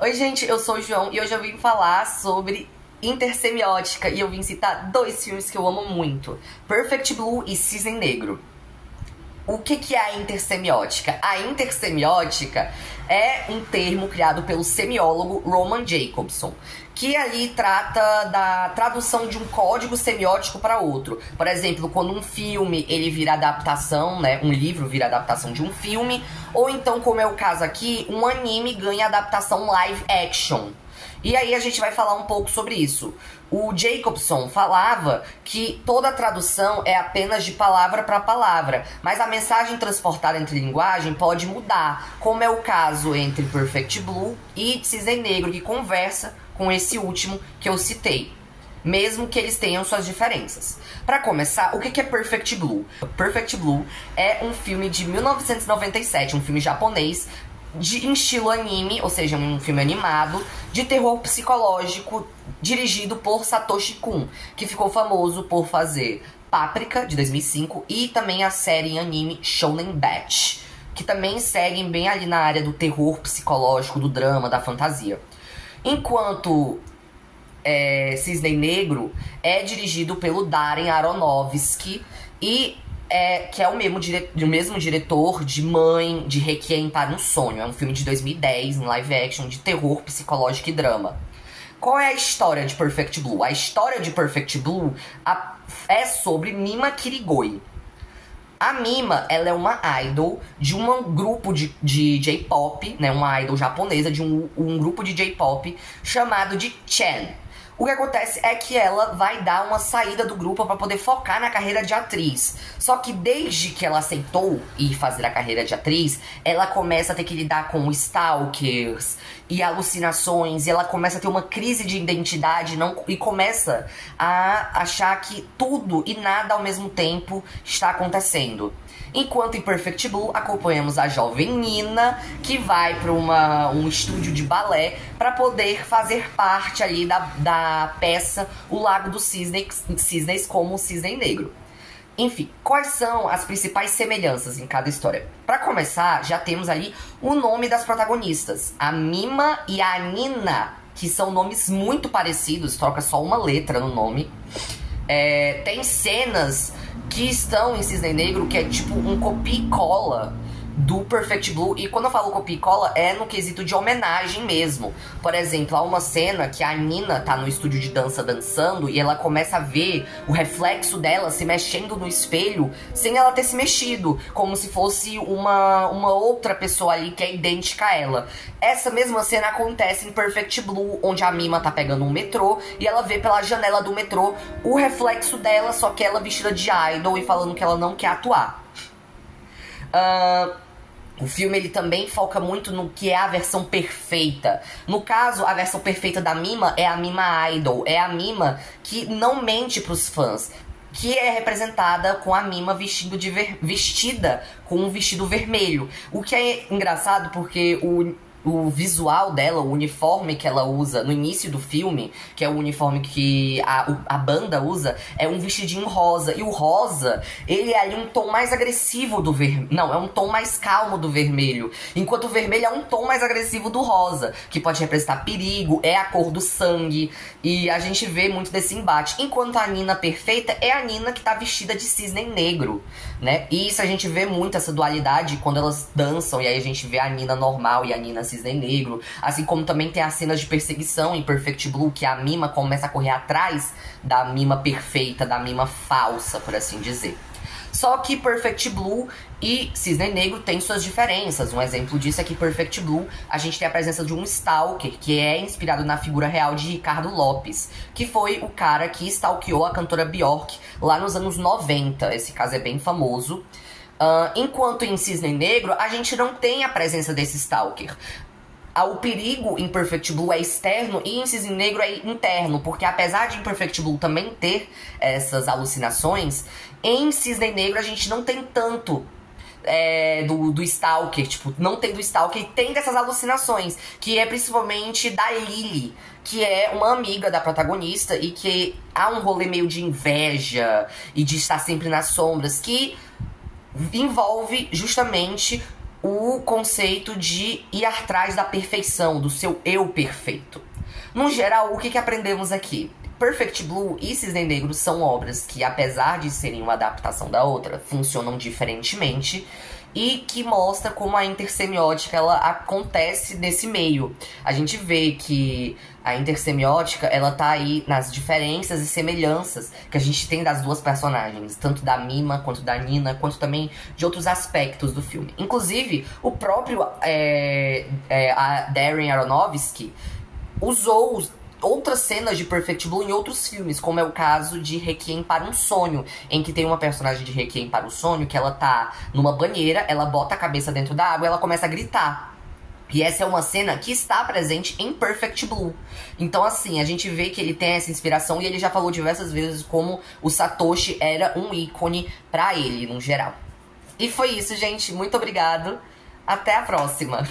Oi, gente, eu sou o João e hoje eu vim falar sobre intersemiótica e eu vim citar dois filmes que eu amo muito: Perfect Blue e Cisne Negro. O que é a intersemiótica? A intersemiótica é um termo criado pelo semiólogo Roman Jakobson, que ali trata da tradução de um código semiótico para outro. Por exemplo, quando um filme ele vira adaptação, né, um livro vira adaptação de um filme, ou então, como é o caso aqui, um anime ganha adaptação live action. E aí a gente vai falar um pouco sobre isso. O Jacobson falava que toda tradução é apenas de palavra para palavra, mas a mensagem transportada entre linguagem pode mudar, como é o caso entre Perfect Blue e Cisne Negro, que conversa com esse último que eu citei, mesmo que eles tenham suas diferenças. Para começar, o que é Perfect Blue? Perfect Blue é um filme de 1997, um filme japonês, em estilo anime, ou seja, um filme animado, de terror psicológico, dirigido por Satoshi Kon, que ficou famoso por fazer Paprika, de 2005, e também a série em anime Shonen Batch, que também seguem bem ali na área do terror psicológico, do drama, da fantasia. Enquanto Cisne Negro é dirigido pelo Darren Aronofsky e que é o mesmo diretor de Mãe, de Requiem para um Sonho. É um filme de 2010, em live action, de terror psicológico e drama. Qual é a história de Perfect Blue? A história de Perfect Blue é sobre Mima Kirigoi. A Mima, ela é uma idol de um grupo de J-pop, né? Uma idol japonesa de um grupo de J-pop chamado de Chen. O que acontece é que ela vai dar uma saída do grupo para poder focar na carreira de atriz. Só que desde que ela aceitou ir fazer a carreira de atriz, ela começa a ter que lidar com stalkers e alucinações, e ela começa a ter uma crise de identidade e começa a achar que tudo e nada ao mesmo tempo está acontecendo. Enquanto em Perfect Blue acompanhamos a jovem Nina, que vai para um estúdio de balé para poder fazer parte ali da peça O Lago dos Cisnes como o Cisne Negro. Enfim, quais são as principais semelhanças em cada história? Para começar, já temos ali o nome das protagonistas, a Mima e a Nina, que são nomes muito parecidos, troca só uma letra no nome. Tem cenas que estão em Cisne Negro que é tipo um copia e cola do Perfect Blue. E quando eu falo copia e cola, é no quesito de homenagem mesmo. Por exemplo, há uma cena que a Nina tá no estúdio de dança dançando e ela começa a ver o reflexo dela se mexendo no espelho sem ela ter se mexido, como se fosse uma outra pessoa ali que é idêntica a ela. Essa mesma cena acontece em Perfect Blue, onde a Mima tá pegando um metrô e ela vê pela janela do metrô o reflexo dela, só que ela vestida de idol e falando que ela não quer atuar. O filme ele também foca muito no que é a versão perfeita. No caso, a versão perfeita da Mima é a Mima Idol. É a Mima que não mente pros fãs, que é representada com a Mima vestida com um vestido vermelho. O que é engraçado porque o visual dela, o uniforme que ela usa no início do filme, que é o uniforme que a banda usa, é um vestidinho rosa. E o rosa, ele é ali um tom mais agressivo do vermelho. Não, é um tom mais calmo do vermelho. Enquanto o vermelho é um tom mais agressivo do rosa, que pode representar perigo, é a cor do sangue. E a gente vê muito desse embate. Enquanto a Nina perfeita é a Nina que tá vestida de cisne negro, né? E isso a gente vê muito, essa dualidade, quando elas dançam. E aí a gente vê a Nina normal e a Nina cisne negro. Assim como também tem as cenas de perseguição em Perfect Blue, que a Mima começa a correr atrás da Mima perfeita, da Mima falsa, por assim dizer. Só que Perfect Blue e Cisne Negro têm suas diferenças. Um exemplo disso é que em Perfect Blue a gente tem a presença de um stalker, que é inspirado na figura real de Ricardo Lopes, que foi o cara que stalkeou a cantora Bjork lá nos anos 90. Esse caso é bem famoso. Enquanto em Cisne Negro a gente não tem a presença desse stalker. O perigo em Perfect Blue é externo e em Cisne Negro é interno, porque apesar de em Perfect Blue também ter essas alucinações, em Cisne Negro a gente não tem tanto do Stalker, tipo, não tem do Stalker e tem dessas alucinações, que é principalmente da Lily, que é uma amiga da protagonista e que há um rolê meio de inveja e de estar sempre nas sombras, que envolve justamente o conceito de ir atrás da perfeição, do seu eu perfeito. No geral, o que aprendemos aqui? Perfect Blue e Cisne Negro são obras que, apesar de serem uma adaptação da outra, funcionam diferentemente e que mostra como a intersemiótica ela acontece nesse meio. A gente vê que a intersemiótica ela tá aí nas diferenças e semelhanças que a gente tem das duas personagens, tanto da Mima quanto da Nina, quanto também de outros aspectos do filme. Inclusive, o próprio a Darren Aronofsky usou outras cenas de Perfect Blue em outros filmes, como é o caso de Requiem para um Sonho, em que tem uma personagem de Requiem para o Sonho que ela tá numa banheira, ela bota a cabeça dentro da água e ela começa a gritar. E essa é uma cena que está presente em Perfect Blue. Então, assim, a gente vê que ele tem essa inspiração e ele já falou diversas vezes como o Satoshi era um ícone pra ele, no geral. E foi isso, gente. Muito obrigado. Até a próxima.